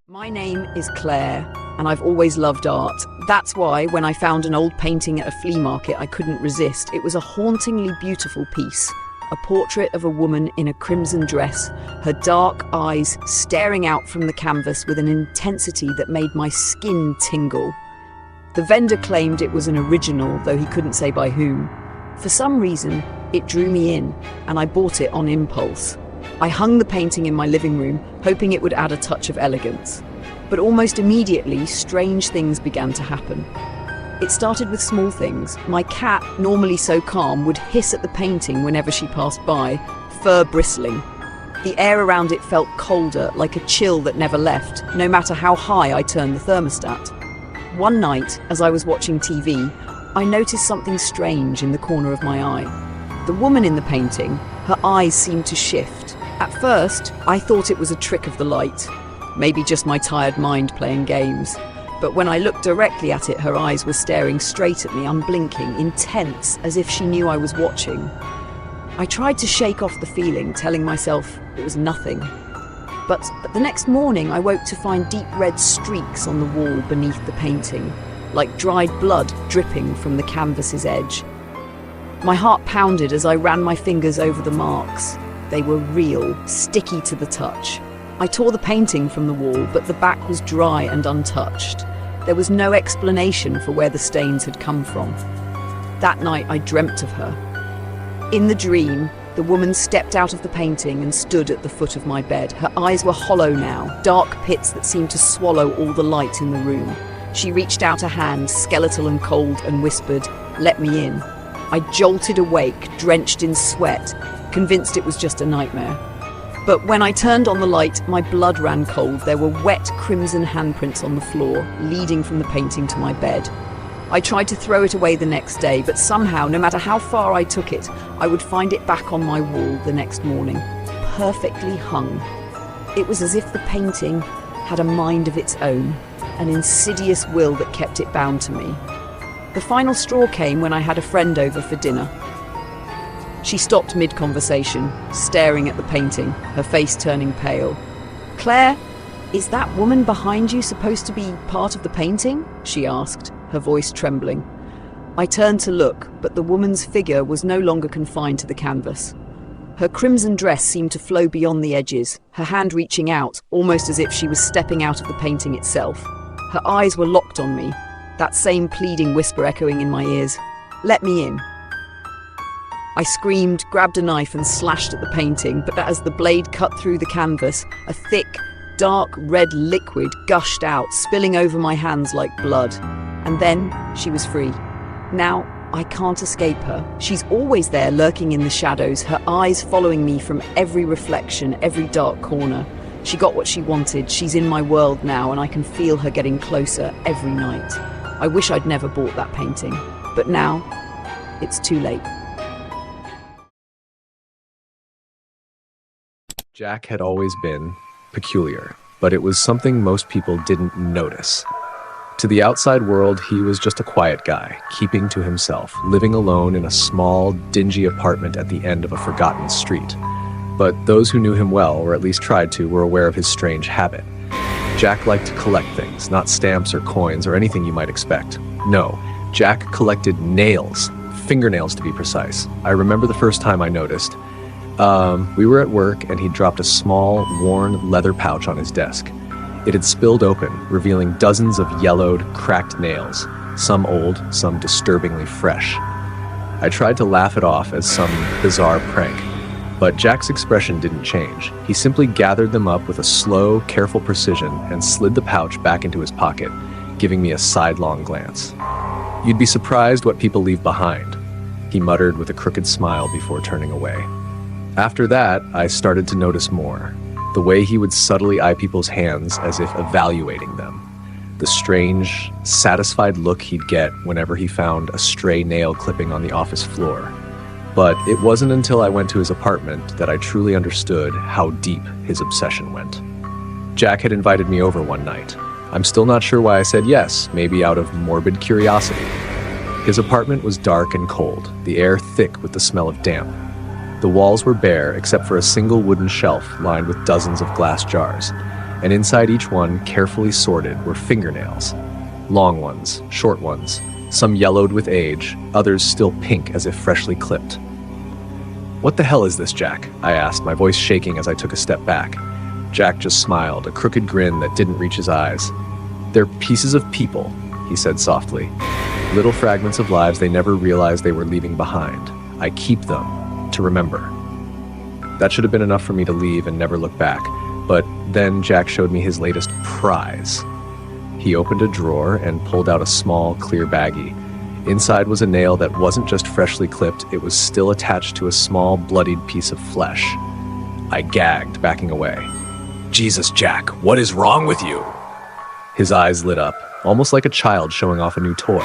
My name is Claire, and I've always loved art. That's why, when I found an old painting at a flea market, I couldn't resist. It was a hauntingly beautiful piece. A portrait of a woman in a crimson dress, her dark eyes staring out from the canvas with an intensity that made my skin tingle. The vendor claimed it was an original, though he couldn't say by whom. For some reason, it drew me in, and I bought it on impulse. I hung the painting in my living room, hoping it would add a touch of elegance. But almost immediately, strange things began to happen. It started with small things. My cat, normally so calm, would hiss at the painting whenever she passed by, fur bristling. The air around it felt colder, like a chill that never left, no matter how high I turned the thermostat. One night, as I was watching TV, I noticed something strange in the corner of my eye. The woman in the painting, her eyes seemed to shift. At first, I thought it was a trick of the light, maybe just my tired mind playing games. But when I looked directly at it, her eyes were staring straight at me, unblinking, intense, as if she knew I was watching. I tried to shake off the feeling, telling myself it was nothing. But the next morning, I woke to find deep red streaks on the wall beneath the painting, like dried blood dripping from the canvas's edge. My heart pounded as I ran my fingers over the marks. They were real, sticky to the touch. I tore the painting from the wall, but the back was dry and untouched. There was no explanation for where the stains had come from. That night, I dreamt of her. In the dream, the woman stepped out of the painting and stood at the foot of my bed. Her eyes were hollow now, dark pits that seemed to swallow all the light in the room. She reached out a hand, skeletal and cold, and whispered, "Let me in." I jolted awake, drenched in sweat, convinced it was just a nightmare. But when I turned on the light, my blood ran cold. There were wet, crimson handprints on the floor, leading from the painting to my bed. I tried to throw it away the next day, but somehow, no matter how far I took it, I would find it back on my wall the next morning, perfectly hung. It was as if the painting had a mind of its own, an insidious will that kept it bound to me. The final straw came when I had a friend over for dinner. She stopped mid-conversation, staring at the painting, her face turning pale. "Claire, is that woman behind you supposed to be part of the painting?" she asked, her voice trembling. I turned to look, but the woman's figure was no longer confined to the canvas. Her crimson dress seemed to flow beyond the edges, her hand reaching out, almost as if she was stepping out of the painting itself. Her eyes were locked on me, that same pleading whisper echoing in my ears. "Let me in." I screamed, grabbed a knife and slashed at the painting, but as the blade cut through the canvas, a thick, dark red liquid gushed out, spilling over my hands like blood. And then she was free. Now I can't escape her. She's always there, lurking in the shadows, her eyes following me from every reflection, every dark corner. She got what she wanted. She's in my world now, and I can feel her getting closer every night. I wish I'd never bought that painting, but now it's too late. Jack had always been peculiar, but it was something most people didn't notice. To the outside world, he was just a quiet guy, keeping to himself, living alone in a small, dingy apartment at the end of a forgotten street. But those who knew him well, or at least tried to, were aware of his strange habit. Jack liked to collect things, not stamps or coins or anything you might expect. No, Jack collected nails, fingernails to be precise. I remember the first time I noticed. We were at work and he'd dropped a small, worn leather pouch on his desk. It had spilled open, revealing dozens of yellowed, cracked nails, some old, some disturbingly fresh. I tried to laugh it off as some bizarre prank, but Jack's expression didn't change. He simply gathered them up with a slow, careful precision and slid the pouch back into his pocket, giving me a sidelong glance. "You'd be surprised what people leave behind," he muttered with a crooked smile before turning away. After that, I started to notice more. The way he would subtly eye people's hands as if evaluating them. The strange, satisfied look he'd get whenever he found a stray nail clipping on the office floor. But it wasn't until I went to his apartment that I truly understood how deep his obsession went. Jack had invited me over one night. I'm still not sure why I said yes, maybe out of morbid curiosity. His apartment was dark and cold, the air thick with the smell of damp. The walls were bare except for a single wooden shelf lined with dozens of glass jars, and inside each one, carefully sorted, were fingernails. Long ones, short ones, some yellowed with age, others still pink as if freshly clipped. "What the hell is this, Jack?" I asked, my voice shaking as I took a step back. Jack just smiled, a crooked grin that didn't reach his eyes. "They're pieces of people," he said softly. "Little fragments of lives they never realized they were leaving behind. I keep them to remember." That should have been enough for me to leave and never look back, but then Jack showed me his latest prize. He opened a drawer and pulled out a small, clear baggie. Inside was a nail that wasn't just freshly clipped, it was still attached to a small, bloodied piece of flesh. I gagged, backing away. "Jesus, Jack, what is wrong with you?" His eyes lit up, almost like a child showing off a new toy.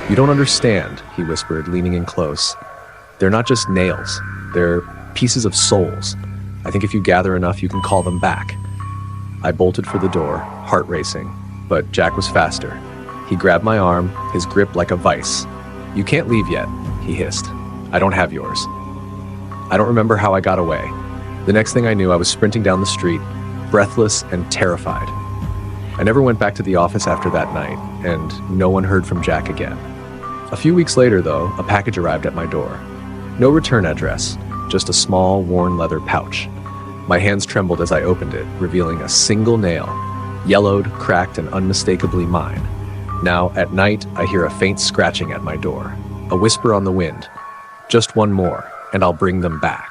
"You don't understand," he whispered, leaning in close. "They're not just nails. They're pieces of souls. I think if you gather enough, you can call them back." I bolted for the door, heart racing, but Jack was faster. He grabbed my arm, his grip like a vice. "You can't leave yet," he hissed. "I don't have yours." I don't remember how I got away. The next thing I knew, I was sprinting down the street, breathless and terrified. I never went back to the office after that night, and no one heard from Jack again. A few weeks later, though, a package arrived at my door. No return address, just a small, worn leather pouch. My hands trembled as I opened it, revealing a single nail, yellowed, cracked, and unmistakably mine. Now, at night, I hear a faint scratching at my door, a whisper on the wind. "Just one more, and I'll bring them back."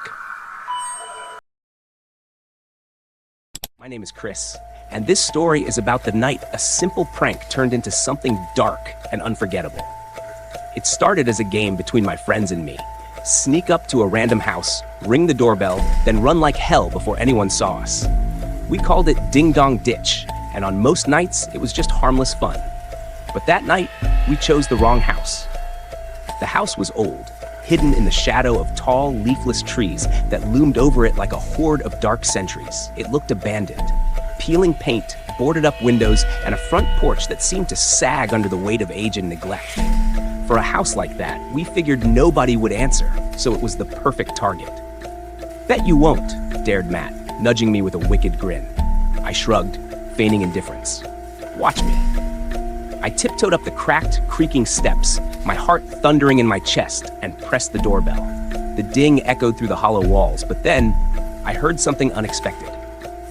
My name is Chris, and this story is about the night a simple prank turned into something dark and unforgettable. It started as a game between my friends and me. Sneak up to a random house, ring the doorbell, then run like hell before anyone saw us. We called it Ding Dong Ditch, and on most nights, it was just harmless fun. But that night, we chose the wrong house. The house was old, hidden in the shadow of tall, leafless trees that loomed over it like a horde of dark sentries. It looked abandoned. Peeling paint, boarded up windows, and a front porch that seemed to sag under the weight of age and neglect. For a house like that, we figured nobody would answer, so it was the perfect target. "Bet you won't," dared Matt, nudging me with a wicked grin. I shrugged, feigning indifference. "Watch me." I tiptoed up the cracked, creaking steps, my heart thundering in my chest, and pressed the doorbell. The ding echoed through the hollow walls, but then I heard something unexpected.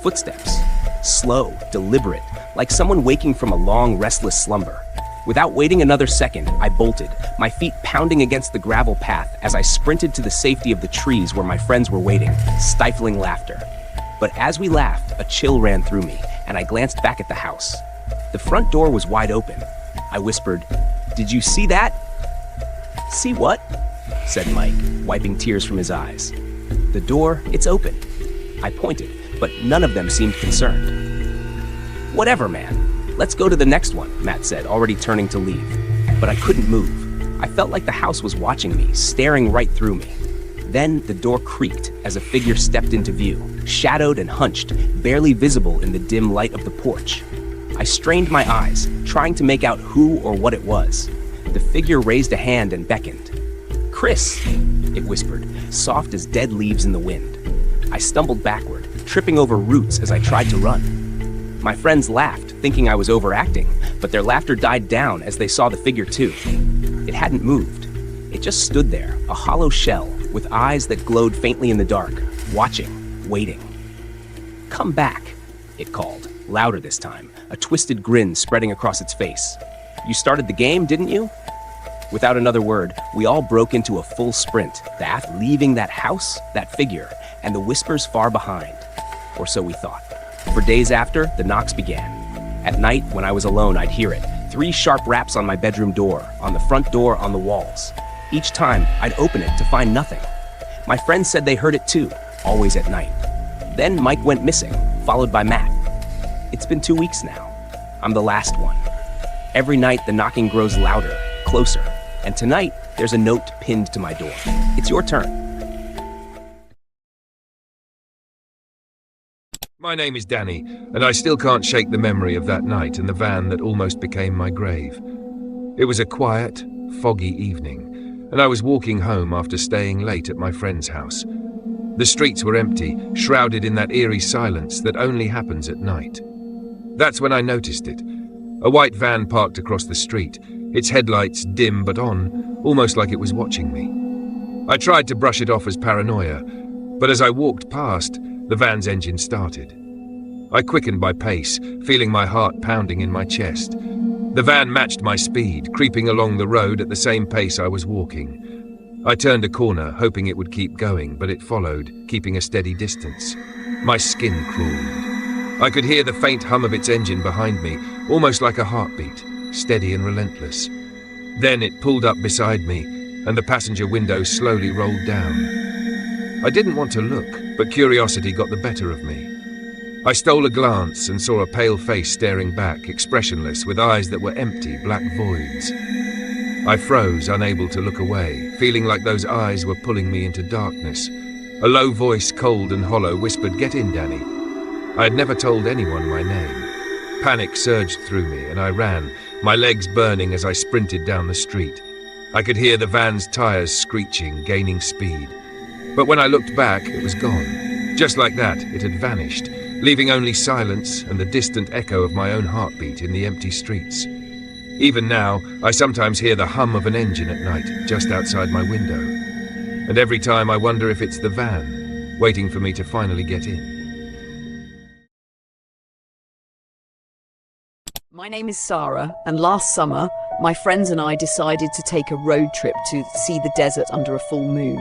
Footsteps. Slow, deliberate, like someone waking from a long, restless slumber. Without waiting another second, I bolted, my feet pounding against the gravel path as I sprinted to the safety of the trees where my friends were waiting, stifling laughter. But as we laughed, a chill ran through me, and I glanced back at the house. The front door was wide open. I whispered, "Did you see that?" "See what?" said Mike, wiping tears from his eyes. "The door, it's open." I pointed, but none of them seemed concerned. "Whatever, man. Let's go to the next one," Matt said, already turning to leave. But I couldn't move. I felt like the house was watching me, staring right through me. Then the door creaked as a figure stepped into view, shadowed and hunched, barely visible in the dim light of the porch. I strained my eyes, trying to make out who or what it was. The figure raised a hand and beckoned. "Chris," it whispered, soft as dead leaves in the wind. I stumbled backward, tripping over roots as I tried to run. My friends laughed, thinking I was overacting, but their laughter died down as they saw the figure too. It hadn't moved. It just stood there, a hollow shell, with eyes that glowed faintly in the dark, watching, waiting. "Come back," it called, louder this time, a twisted grin spreading across its face. "You started the game, didn't you?" Without another word, we all broke into a full sprint, That leaving that house, that figure, and the whispers far behind. Or so we thought. For days after, the knocks began. At night, when I was alone, I'd hear it. 3 sharp raps on my bedroom door, on the front door, on the walls. Each time, I'd open it to find nothing. My friends said they heard it too, always at night. Then Mike went missing, followed by Matt. It's been 2 weeks now. I'm the last one. Every night, the knocking grows louder, closer. And tonight, there's a note pinned to my door. It's your turn. My name is Danny, and I still can't shake the memory of that night in the van that almost became my grave. It was a quiet, foggy evening, and I was walking home after staying late at my friend's house. The streets were empty, shrouded in that eerie silence that only happens at night. That's when I noticed it. A white van parked across the street, its headlights dim but on, almost like it was watching me. I tried to brush it off as paranoia, but as I walked past, the van's engine started. I quickened my pace, feeling my heart pounding in my chest. The van matched my speed, creeping along the road at the same pace I was walking. I turned a corner, hoping it would keep going, but it followed, keeping a steady distance. My skin crawled. I could hear the faint hum of its engine behind me, almost like a heartbeat, steady and relentless. Then it pulled up beside me, and the passenger window slowly rolled down. I didn't want to look, but curiosity got the better of me. I stole a glance and saw a pale face staring back, expressionless, with eyes that were empty, black voids. I froze, unable to look away, feeling like those eyes were pulling me into darkness. A low voice, cold and hollow, whispered, "Get in, Danny." I had never told anyone my name. Panic surged through me, and I ran, my legs burning as I sprinted down the street. I could hear the van's tires screeching, gaining speed. But when I looked back, it was gone. Just like that, it had vanished, leaving only silence and the distant echo of my own heartbeat in the empty streets. Even now, I sometimes hear the hum of an engine at night, just outside my window. And every time I wonder if it's the van, waiting for me to finally get in. My name is Sarah, and last summer, my friends and I decided to take a road trip to see the desert under a full moon.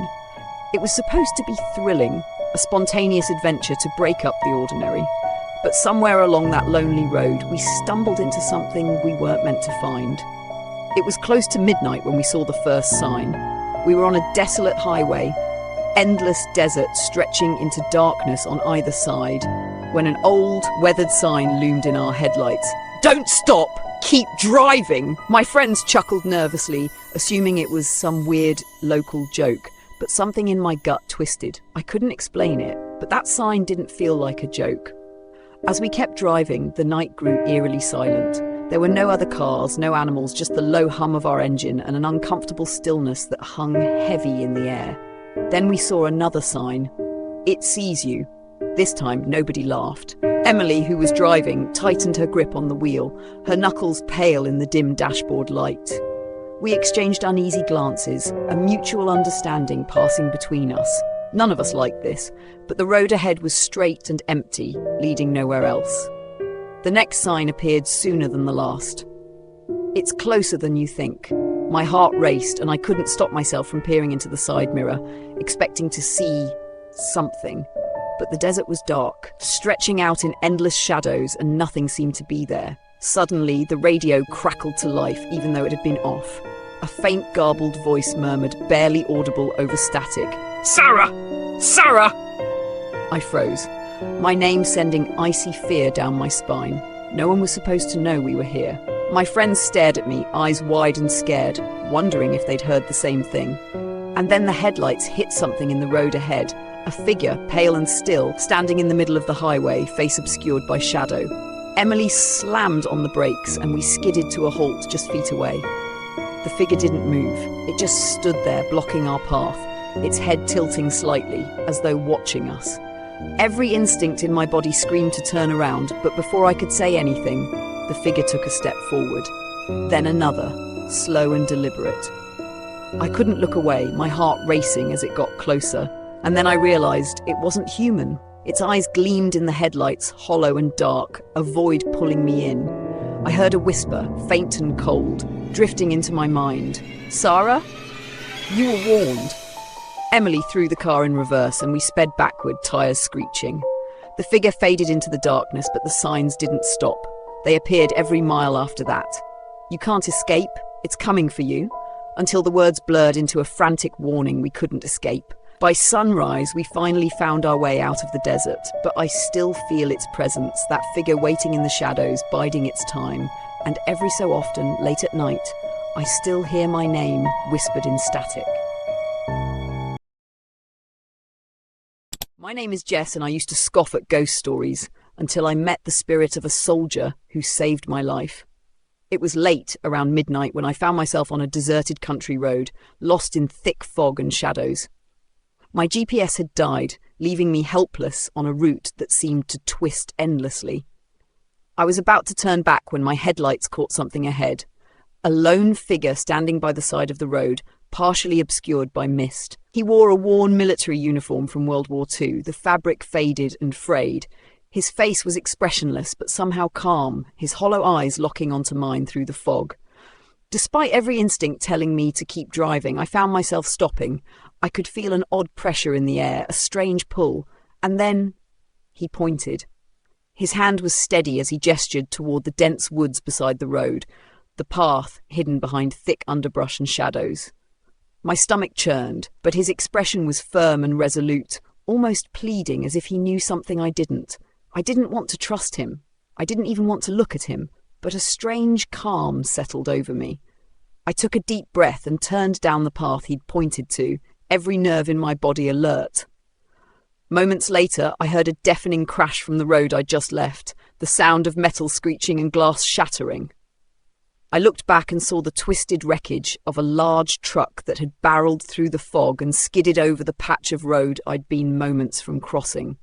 It was supposed to be thrilling, a spontaneous adventure to break up the ordinary. But somewhere along that lonely road, we stumbled into something we weren't meant to find. It was close to midnight when we saw the first sign. We were on a desolate highway, endless desert stretching into darkness on either side, when an old, weathered sign loomed in our headlights. "Don't stop! Keep driving!" My friends chuckled nervously, assuming it was some weird local joke, but something in my gut twisted. I couldn't explain it, but that sign didn't feel like a joke. As we kept driving, the night grew eerily silent. There were no other cars, no animals, just the low hum of our engine and an uncomfortable stillness that hung heavy in the air. Then we saw another sign. "It sees you." This time, nobody laughed. Emily, who was driving, tightened her grip on the wheel, her knuckles pale in the dim dashboard light. We exchanged uneasy glances, a mutual understanding passing between us. None of us liked this, but the road ahead was straight and empty, leading nowhere else. The next sign appeared sooner than the last. "It's closer than you think." My heart raced, and I couldn't stop myself from peering into the side mirror, expecting to see something. But the desert was dark, stretching out in endless shadows, and nothing seemed to be there. Suddenly, the radio crackled to life, even though it had been off. A faint, garbled voice murmured, barely audible over static, "Sarah! Sarah!" I froze, my name sending icy fear down my spine. No one was supposed to know we were here. My friends stared at me, eyes wide and scared, wondering if they'd heard the same thing. And then the headlights hit something in the road ahead. A figure, pale and still, standing in the middle of the highway, face obscured by shadow. Emily slammed on the brakes and we skidded to a halt just feet away. The figure didn't move. It just stood there, blocking our path, its head tilting slightly, as though watching us. Every instinct in my body screamed to turn around, but before I could say anything, the figure took a step forward. Then another, slow and deliberate. I couldn't look away, my heart racing as it got closer. And then I realized it wasn't human. Its eyes gleamed in the headlights, hollow and dark, a void pulling me in. I heard a whisper, faint and cold, drifting into my mind. "Sarah? You were warned." Emily threw the car in reverse and we sped backward, tires screeching. The figure faded into the darkness, but the signs didn't stop. They appeared every mile after that. "You can't escape. It's coming for you." Until the words blurred into a frantic warning we couldn't escape. By sunrise, we finally found our way out of the desert, but I still feel its presence, that figure waiting in the shadows, biding its time. And every so often, late at night, I still hear my name whispered in static. My name is Jess, and I used to scoff at ghost stories until I met the spirit of a soldier who saved my life. It was late, around midnight, when I found myself on a deserted country road, lost in thick fog and shadows. My GPS had died, leaving me helpless on a route that seemed to twist endlessly. I was about to turn back when my headlights caught something ahead. A lone figure standing by the side of the road, partially obscured by mist. He wore a worn military uniform from World War II, the fabric faded and frayed. His face was expressionless, but somehow calm, his hollow eyes locking onto mine through the fog. Despite every instinct telling me to keep driving, I found myself stopping. I could feel an odd pressure in the air, a strange pull, and then he pointed. His hand was steady as he gestured toward the dense woods beside the road, the path hidden behind thick underbrush and shadows. My stomach churned, but his expression was firm and resolute, almost pleading, as if he knew something I didn't. I didn't want to trust him. I didn't even want to look at him, but a strange calm settled over me. I took a deep breath and turned down the path he'd pointed to, every nerve in my body alert. Moments later, I heard a deafening crash from the road I'd just left, the sound of metal screeching and glass shattering. I looked back and saw the twisted wreckage of a large truck that had barreled through the fog and skidded over the patch of road I'd been moments from crossing.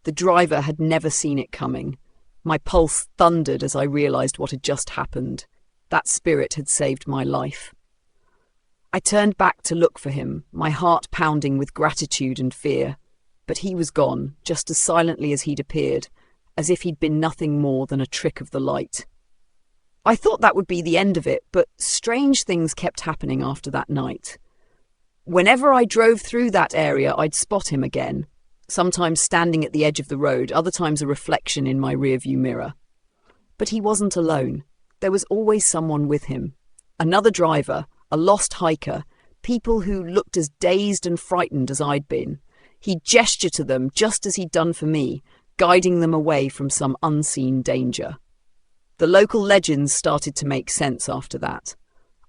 The driver had never seen it coming. My pulse thundered as I realized what had just happened. That spirit had saved my life. I turned back to look for him, my heart pounding with gratitude and fear. But he was gone, just as silently as he'd appeared, as if he'd been nothing more than a trick of the light. I thought that would be the end of it, but strange things kept happening after that night. Whenever I drove through that area, I'd spot him again, sometimes standing at the edge of the road, other times a reflection in my rearview mirror. But he wasn't alone. There was always someone with him. Another driver, a lost hiker, people who looked as dazed and frightened as I'd been. He'd gesture to them just as he'd done for me, guiding them away from some unseen danger. The local legends started to make sense after that.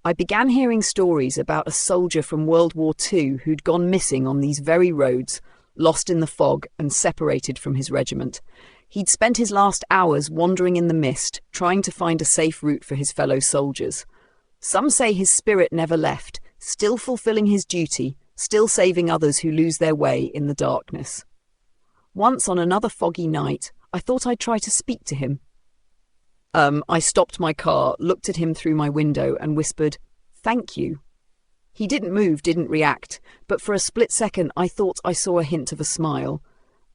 I began hearing stories about a soldier from World War II who'd gone missing on these very roads, lost in the fog and separated from his regiment. He'd spent his last hours wandering in the mist, trying to find a safe route for his fellow soldiers. Some say his spirit never left, still fulfilling his duty, still saving others who lose their way in the darkness. Once on another foggy night, I thought I'd try to speak to him. I stopped my car, looked at him through my window and whispered, "Thank you." He didn't move, didn't react, but for a split second I thought I saw a hint of a smile.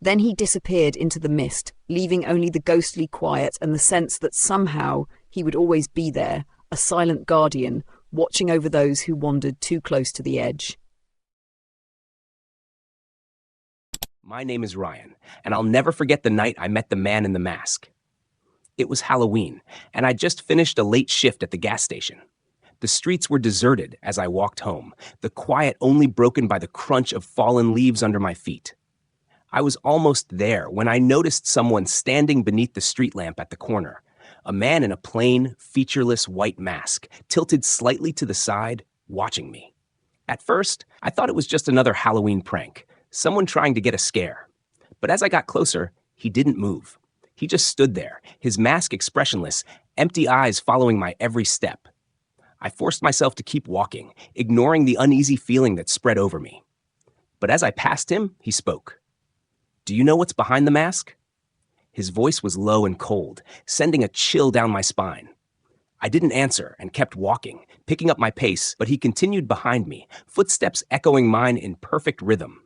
Then he disappeared into the mist, leaving only the ghostly quiet and the sense that somehow he would always be there, a silent guardian, watching over those who wandered too close to the edge. My name is Ryan, and I'll never forget the night I met the man in the mask. It was Halloween, and I'd just finished a late shift at the gas station. The streets were deserted as I walked home, the quiet only broken by the crunch of fallen leaves under my feet. I was almost there when I noticed someone standing beneath the street lamp at the corner, a man in a plain, featureless white mask, tilted slightly to the side, watching me. At first, I thought it was just another Halloween prank, someone trying to get a scare. But as I got closer, he didn't move. He just stood there, his mask expressionless, empty eyes following my every step. I forced myself to keep walking, ignoring the uneasy feeling that spread over me. But as I passed him, he spoke. "Do you know what's behind the mask?" His voice was low and cold, sending a chill down my spine. I didn't answer and kept walking, picking up my pace, but he continued behind me, footsteps echoing mine in perfect rhythm.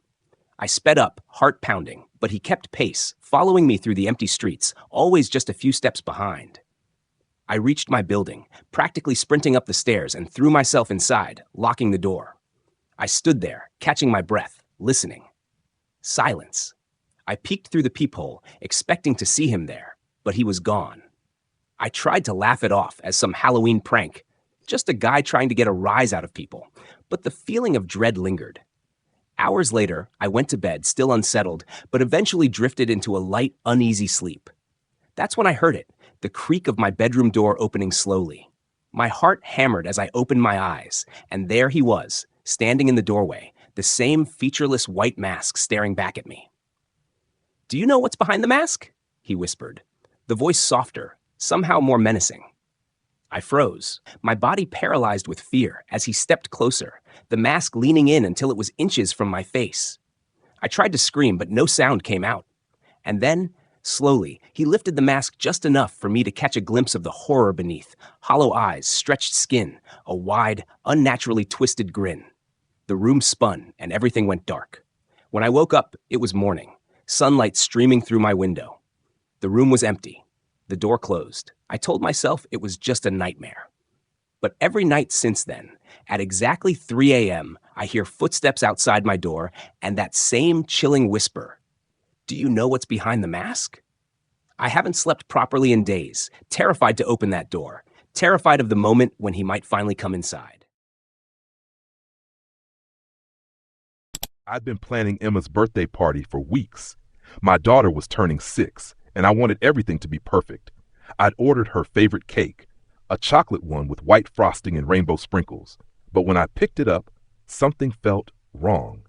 I sped up, heart pounding, but he kept pace, following me through the empty streets, always just a few steps behind. I reached my building, practically sprinting up the stairs, and threw myself inside, locking the door. I stood there, catching my breath, listening. Silence. I peeked through the peephole, expecting to see him there, but he was gone. I tried to laugh it off as some Halloween prank, just a guy trying to get a rise out of people, but the feeling of dread lingered. Hours later, I went to bed, still unsettled, but eventually drifted into a light, uneasy sleep. That's when I heard it, the creak of my bedroom door opening slowly. My heart hammered as I opened my eyes, and there he was, standing in the doorway, the same featureless white mask staring back at me. "Do you know what's behind the mask?" he whispered, the voice softer, somehow more menacing. I froze, my body paralyzed with fear as he stepped closer, the mask leaning in until it was inches from my face. I tried to scream, but no sound came out. And then, slowly, he lifted the mask just enough for me to catch a glimpse of the horror beneath: hollow eyes, stretched skin, a wide, unnaturally twisted grin. The room spun, and everything went dark. When I woke up, it was morning, sunlight streaming through my window. The room was empty, the door closed. I told myself it was just a nightmare. But every night since then, at exactly 3 a.m., I hear footsteps outside my door and that same chilling whisper: "Do you know what's behind the mask?" I haven't slept properly in days, terrified to open that door, terrified of the moment when he might finally come inside. I'd been planning Emma's birthday party for weeks. My daughter was turning 6, and I wanted everything to be perfect. I'd ordered her favorite cake, a chocolate one with white frosting and rainbow sprinkles. But when I picked it up, something felt wrong.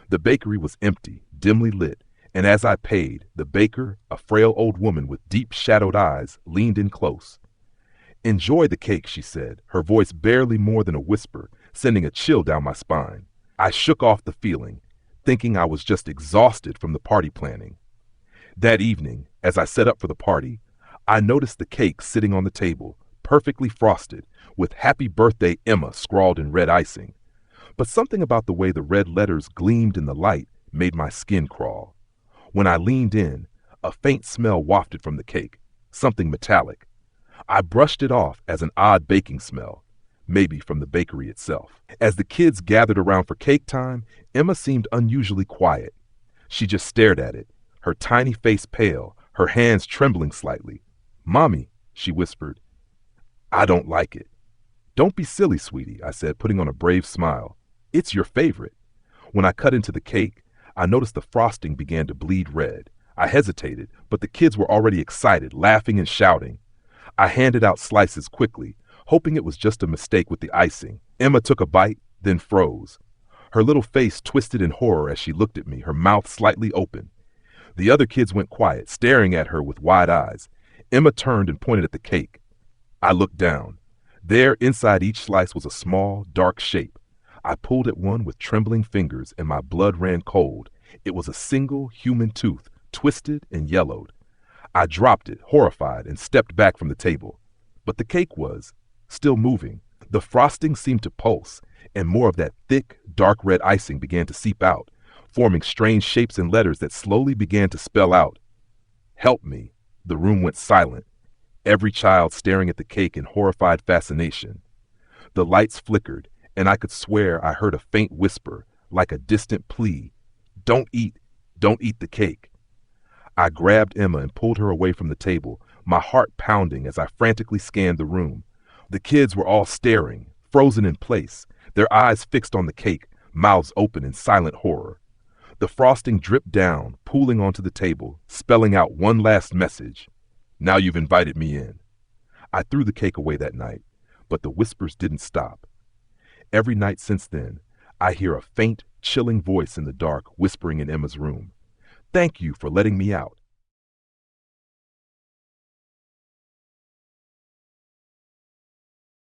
The bakery was empty, dimly lit, and as I paid, the baker, a frail old woman with deep shadowed eyes, leaned in close. "Enjoy the cake," she said, her voice barely more than a whisper, sending a chill down my spine. I shook off the feeling, thinking I was just exhausted from the party planning. That evening, as I set up for the party, I noticed the cake sitting on the table, perfectly frosted, with "Happy Birthday, Emma" scrawled in red icing. But something about the way the red letters gleamed in the light made my skin crawl. When I leaned in, a faint smell wafted from the cake, something metallic. I brushed it off as an odd baking smell, maybe from the bakery itself. As the kids gathered around for cake time, Emma seemed unusually quiet. She just stared at it, her tiny face pale, her hands trembling slightly. "Mommy," she whispered, "I don't like it." "Don't be silly, sweetie," I said, putting on a brave smile. "It's your favorite." When I cut into the cake, I noticed the frosting began to bleed red. I hesitated, but the kids were already excited, laughing and shouting. I handed out slices quickly, hoping it was just a mistake with the icing. Emma took a bite, then froze. Her little face twisted in horror as she looked at me, her mouth slightly open. The other kids went quiet, staring at her with wide eyes. Emma turned and pointed at the cake. I looked down. There, inside each slice, was a small, dark shape. I pulled at one with trembling fingers, and my blood ran cold. It was a single human tooth, twisted and yellowed. I dropped it, horrified, and stepped back from the table. But the cake was still moving. The frosting seemed to pulse, and more of that thick, dark red icing began to seep out, forming strange shapes and letters that slowly began to spell out, "Help me." The room went silent, every child staring at the cake in horrified fascination. The lights flickered, and I could swear I heard a faint whisper, like a distant plea, don't eat the cake." I grabbed Emma and pulled her away from the table, my heart pounding as I frantically scanned the room. The kids were all staring, frozen in place, their eyes fixed on the cake, mouths open in silent horror. The frosting dripped down, pooling onto the table, spelling out one last message: "Now you've invited me in." I threw the cake away that night, but the whispers didn't stop. Every night since then, I hear a faint, chilling voice in the dark whispering in Emma's room, "Thank you for letting me out.